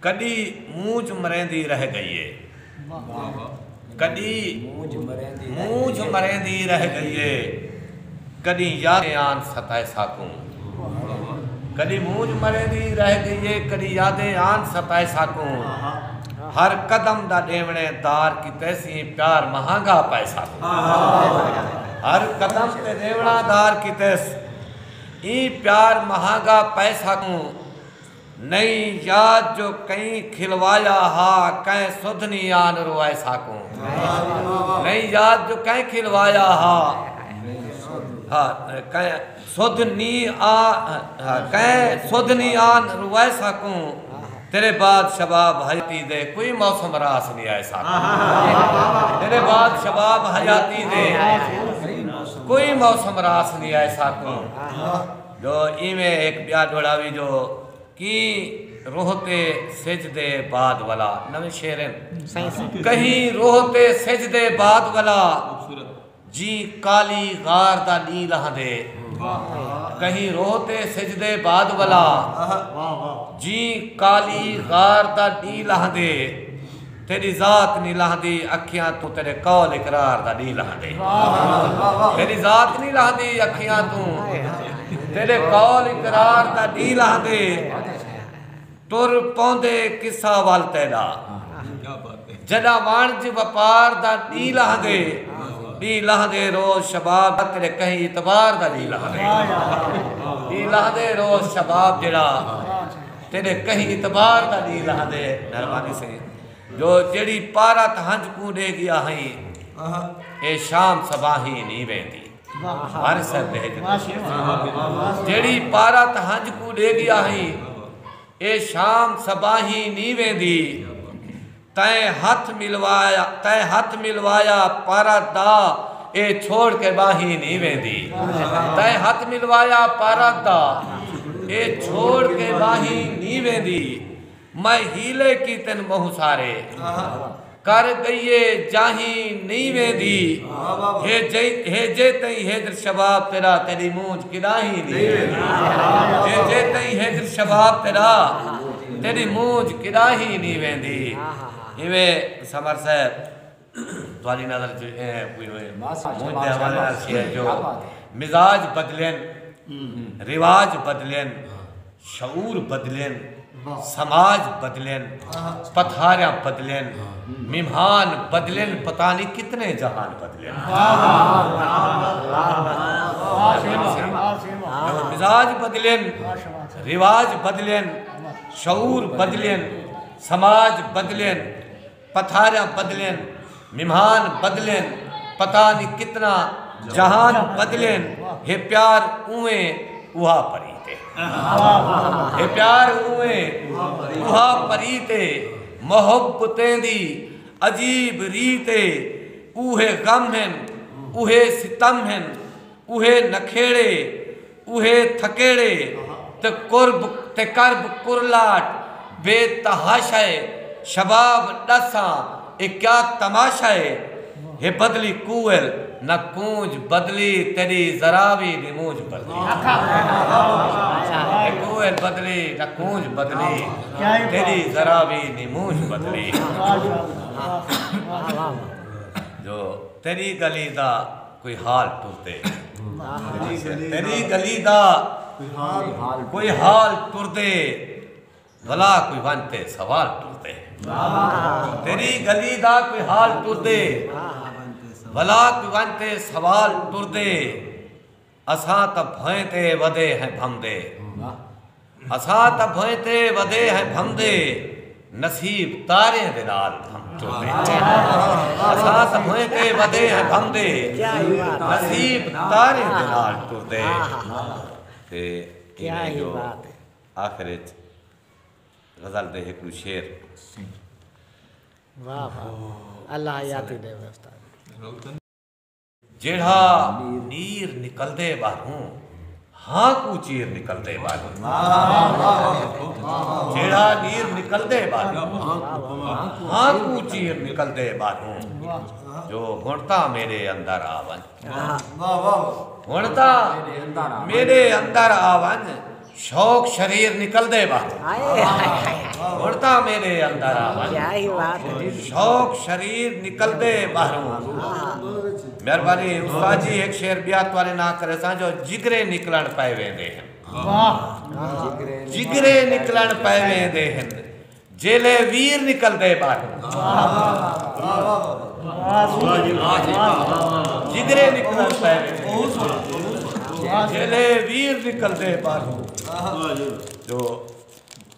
कदी मूंझ मरेंदी रह गई है, कदी मूंझ मरेंदी रह गई है, कदी यादें आन सताए साकूं, कदी मूंझ मरेंदी रह गई है, कदी यादें आन सताए साकूं। हर कदम दा देवने दार की तैसी प्यार महंगा पैसा, हर कदम ते देवना दार की तैस ई प्यार महंगा पैसा को। नई याद जो कहीं खिलवाया हा कहीं सुधनी आन रोए साकूं, नई याद जो कहीं खिलवाया हा कहीं सुधनी कहीं सुधनी आन रोए साकूं। तेरे बाद शबाब हयाती दे कोई मौसम रास नहीं आए साकूं, तेरे बाद शबाब हयाती दे कोई मौसम रास नहीं आए साकूं। जो इमें एक ब्याह ढोड़ावी जो कि रोहते सजदे बाद वाला नवे शेरन कहीं रोहते सजदे बाद वाला जी काली गार दा नी लहंदे, कहीं रोहते सजदे बाद वाला जी काली गार दा नी लहंदे। तेरी जात नहीं लहंदी अखियां तू तेरे कौल इकरार दा नी लहंदे, तेरी जात नहीं लहंदी अखियां तू तेरे कौल इकरार दा नी लहंदे। तुर पौंदे किस्सा वाल तेरा जदा वाणिज व्यापार दा नी लहंदे, नी लहंदे रोज शबाब तेरे कहीं इतबार दा नी लहंदे, नी लहंदे रोज शबाब जड़ा तेरे कहीं इतबार दा नी लहंदे। मेहरबानी से जो जेड़ी पारत हंज को दे गया है ए शाम सबाही नी वेंदी, हर सब जेड़ी पारत हंज को दे गया है ए शाम सबाही नी वेंदी। तय हाथ मिलवाया पारत दा ए छोड़ के बाही नी वेंदी, तय हाथ मिलवाया पारत दा ए छोड़ के बाही नी वेंदी। मैं हीले की तेन बहु सारे कर गईए जाही नहीं वेंदी, हे जे तई हेदर शबाब तेरा तेरी मूंछ किराही नहीं वेंदी, हे जे तई हेदर शबाब तेरा तेरी मूंछ किराही नहीं वेंदी। इवें समर साहब तुम्हारी नजर मूंछ दे हवाले नाल छे जो मिजाज बदलेन, रिवाज बदलेन, शऊर बदलेन, समाज बदलेन, पथारियां बदलेन, मिमान बदलेन, पता नहीं कितने जहान बदलेन। मिजाज बदलेन, रिवाज बदलेन, शऊर बदलेन, समाज बदलेन, पथारियां बदलेन, मिमान बदलेन, पता नहीं कितना जहान बदलेन। हे प्यार उवे उहा परी हे प्यार उवे उहा परीते, मोहब्बतें दी अजीब रीते। उहे गम हैं उहे सितम हैं उहे नखेड़े उहे थकेड़े, ते कुर्ब ते करब कुरलाट बेतहाशाए शबाब डसा ए क्या तमाशाए। हे बदली कुएल न कूंज बदली तेरी जरा भी निमूज बदली, कुएल बदली न कूंज बदली तेरी जरा भी निमूज बदली। जो तेरी गली दा कोई हाल टुरदे, तेरी गली दा कोई हाल टुरदे, भला कोई बनते सवाल टुरदे। तेरी गली दा कोई हाल टुरदे, भला कोई बनते सवाल टुरदे। असां त भयते वदे हैं भमदे, असां त भयते वदे हैं भमदे, नसीब तारे दे नाल हम टुरदे। असां त भयते वदे हैं भमदे, नसीब तारे दे नाल टुरदे। ते इने जो आखिर गजल दे एक शेर वाह वाह अल्लाह याती दे उस्ताद। जेड़ा नीर निकलदे बाहूं हाँ कू चीर निकलदे बाहूं, जेड़ा नीर निकलदे बाहूं हाँ कू चीर निकलदे बाहूं। जो हुणता मेरे अंदर आवन, हुणता मेरे अंदर आवन, शौक शरीर निकलदे बाहूं। मुर्दा मेरे अंदर आवन क्या ही बात है। शौक शरीर निकलदे बाहरों मेहरबानी उस्ताद जी एक शेर बियात वाले ना करे सा जो जिगरे निकलन पै वेंदे हैं जिगरे निकलन पै वेंदे हैं जेले वीर निकलदे बाहरों जिगरे निकलन पै वेंदे जेले वीर निकलदे बाहरों जो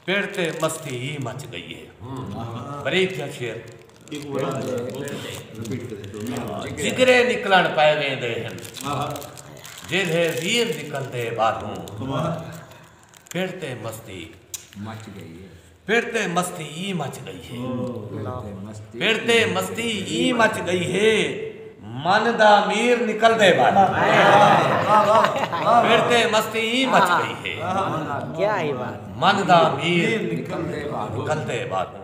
पेड़ ते मस्ती ही मच गई है बरीक क्या शेर जिगरे निकलन पै वेंदे हैं जेले वीर निकलदे बाहरों पेड़ ते मस्ती मच गई है पेड़ ते मस्ती ही मच गई है पेड़ ते मस्ती ही मच गई है मन दा मीर निकलदे बाहरों पेड़ ते मस्ती ही मच गई है क्या ही बात। मन दा मीर निकलदे बाहरों